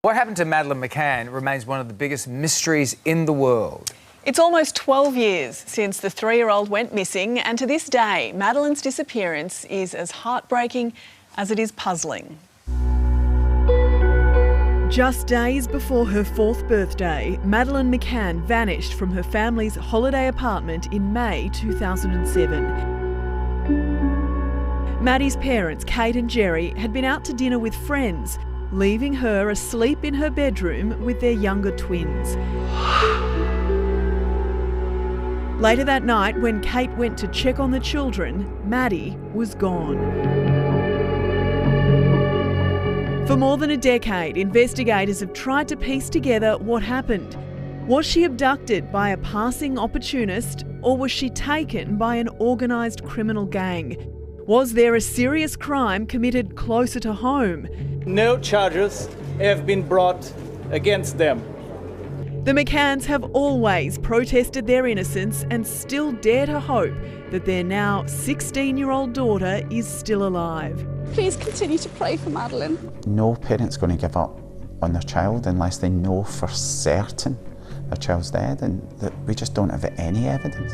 What happened to Madeleine McCann remains one of the biggest mysteries in the world. It's almost 12 years since the 3-year-old went missing, and to this day, Madeleine's disappearance is as heartbreaking as it is puzzling. Just days before her 4th birthday, Madeleine McCann vanished from her family's holiday apartment in May 2007. Maddie's parents, Kate and Jerry, had been out to dinner with friends, leaving her asleep in her bedroom with their younger twins. Later that night, when Kate went to check on the children, Maddie was gone. For more than a decade, investigators have tried to piece together what happened. Was she abducted by a passing opportunist, or was she taken by an organised criminal gang? Was there a serious crime committed closer to home? No charges have been brought against them. The McCanns have always protested their innocence and still dare to hope that their now 16-year-old daughter is still alive. Please continue to pray for Madeleine. No parent's going to give up on their child unless they know for certain their child's dead, and that we just don't have any evidence.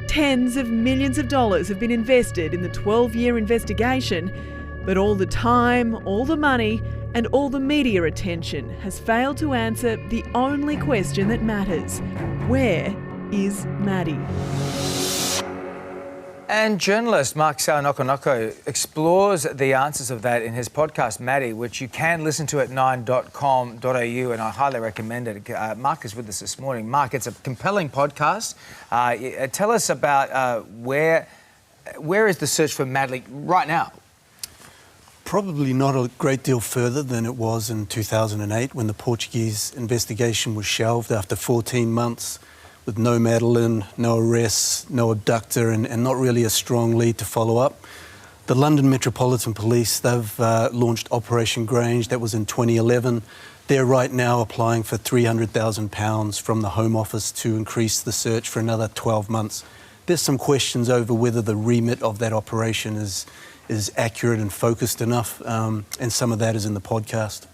Tens of millions of dollars have been invested in the 12-year investigation, but all the time, all the money and all the media attention has failed to answer the only question that matters. Where is Maddie? And journalist Mark Nokonoko explores the answers of that in his podcast, Maddie, which you can listen to at 9.com.au, and I highly recommend it. Mark is with us this morning. Mark, it's a compelling podcast. Tell us about where is the search for Madeleine right now? Probably not a great deal further than it was in 2008 when the Portuguese investigation was shelved after 14 months with no Madeleine, no arrests, no abductor, and not really a strong lead to follow up. The London Metropolitan Police, they've launched Operation Grange. That was in 2011. They're right now applying for £300,000 from the Home Office to increase the search for another 12 months. There's some questions over whether the remit of that operation is accurate and focused enough, and some of that is in the podcast.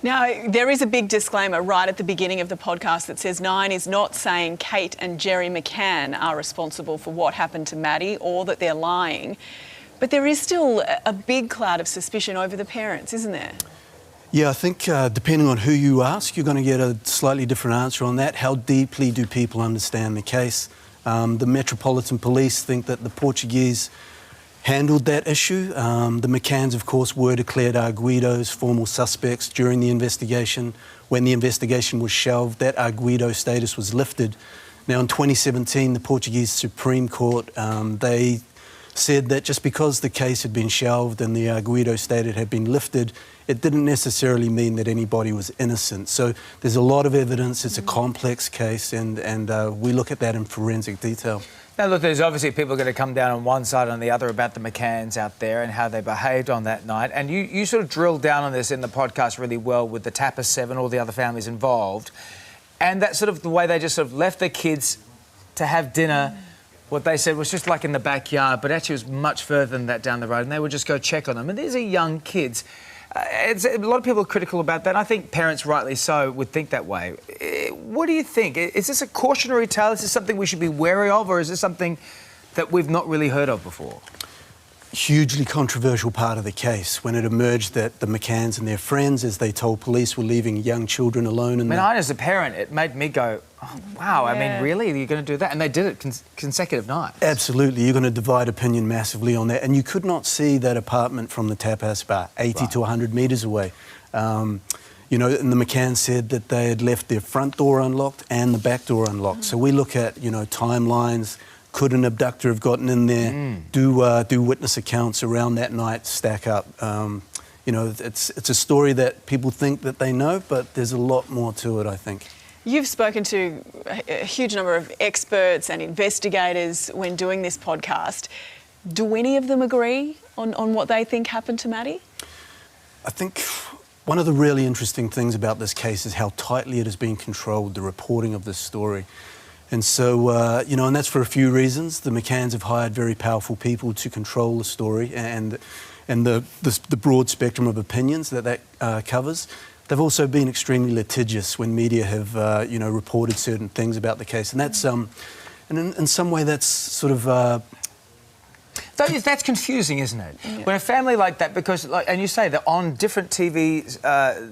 Now, there is a big disclaimer right at the beginning of the podcast that says Nine is not saying Kate and Jerry McCann are responsible for what happened to Maddie or that they're lying. But there is still a big cloud of suspicion over the parents, isn't there? Yeah, I think depending on who you ask, you're going to get a slightly different answer on that. How deeply do people understand the case? The Metropolitan Police think that the Portuguese handled that issue. The McCanns, of course, were declared arguidos, formal suspects during the investigation. When the investigation was shelved, that arguido status was lifted. Now, in 2017, the Portuguese Supreme Court, they said that just because the case had been shelved and the arguido status had been lifted, it didn't necessarily mean that anybody was innocent. So there's a lot of evidence. It's a complex case, and we look at that in forensic detail. Now, look, there's obviously people going to come down on one side or on the other about the McCanns out there and how they behaved on that night. And you sort of drilled down on this in the podcast really well with the Tapper 7, all the other families involved. And that sort of the way they just sort of left their kids to have dinner, what they said was just like in the backyard, but actually it was much further than that down the road. And they would just go check on them. And these are young kids. A lot of people are critical about that. And I think parents, rightly so, would think that way. What do you think? Is this a cautionary tale? Is this something we should be wary of, or is this something that we've not really heard of before? Hugely controversial part of the case when it emerged that the McCanns and their friends, as they told police, were leaving young children alone. As a parent, it made me go, oh, wow, yeah. I mean, really? You're going to do that? And they did it consecutive nights. Absolutely. You're going to divide opinion massively on that. And you could not see that apartment from the tapas bar 80 to 100 metres away. And the McCanns said that they had left their front door unlocked and the back door unlocked. So we look at, timelines. Could an abductor have gotten in there? Do witness accounts around that night stack up? It's a story that people think that they know, but there's a lot more to it, I think. You've spoken to a huge number of experts and investigators when doing this podcast. Do any of them agree on what they think happened to Maddie? I think one of the really interesting things about this case is how tightly it has been controlled, the reporting of this story. And so, and that's for a few reasons. The McCanns have hired very powerful people to control the story and the broad spectrum of opinions that covers. They've also been extremely litigious when media have, reported certain things about the case, and that's, and in some way, that's sort of. That's confusing, isn't it? Yeah. When a family like that, because, and you say that on different TV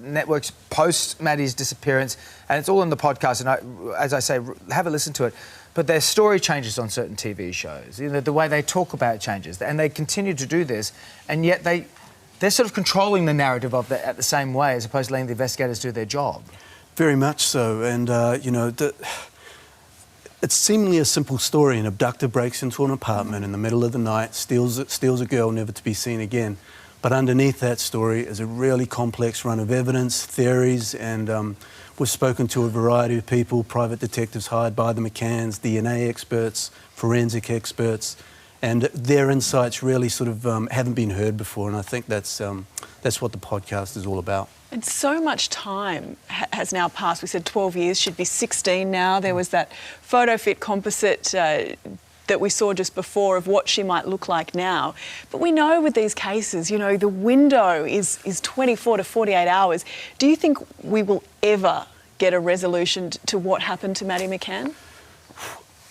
networks post Maddie's disappearance, and it's all in the podcast, and as I say, have a listen to it, but their story changes on certain TV shows. The way they talk about it changes, and they continue to do this, and yet they're sort of controlling the narrative of that at the same way, as opposed to letting the investigators do their job. Very much so, and, it's seemingly a simple story. An abductor breaks into an apartment in the middle of the night, steals a girl never to be seen again. But underneath that story is a really complex run of evidence, theories, and we've spoken to a variety of people, private detectives hired by the McCanns, DNA experts, forensic experts, and their insights really sort of haven't been heard before, and I think that's what the podcast is all about. And so much time has now passed. We said 12 years, should be 16 now. There was that photo fit composite that we saw just before of what she might look like now. But we know with these cases, the window is 24 to 48 hours. Do you think we will ever get a resolution to what happened to Maddie McCann?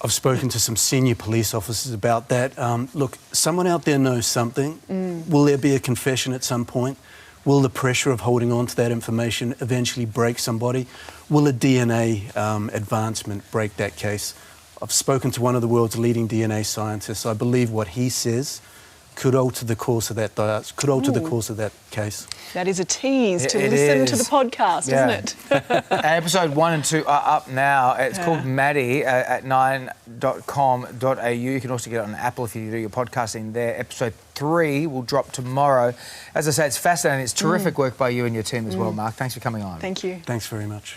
I've spoken to some senior police officers about that. Look, someone out there knows something. Will there be a confession at some point? Will the pressure of holding on to that information eventually break somebody? Will a DNA advancement break that case? I've spoken to one of the world's leading DNA scientists. I believe what he says could alter the course of that case. That is a tease to listen to the podcast, isn't it? Episode 1 and 2 are up now. It's called Maddie at 9.com.au. You can also get it on Apple if you do your podcasting there. Episode 3 will drop tomorrow. As I say, it's fascinating. It's terrific work by you and your team as well, Mark. Thanks for coming on. Thank you. Thanks very much.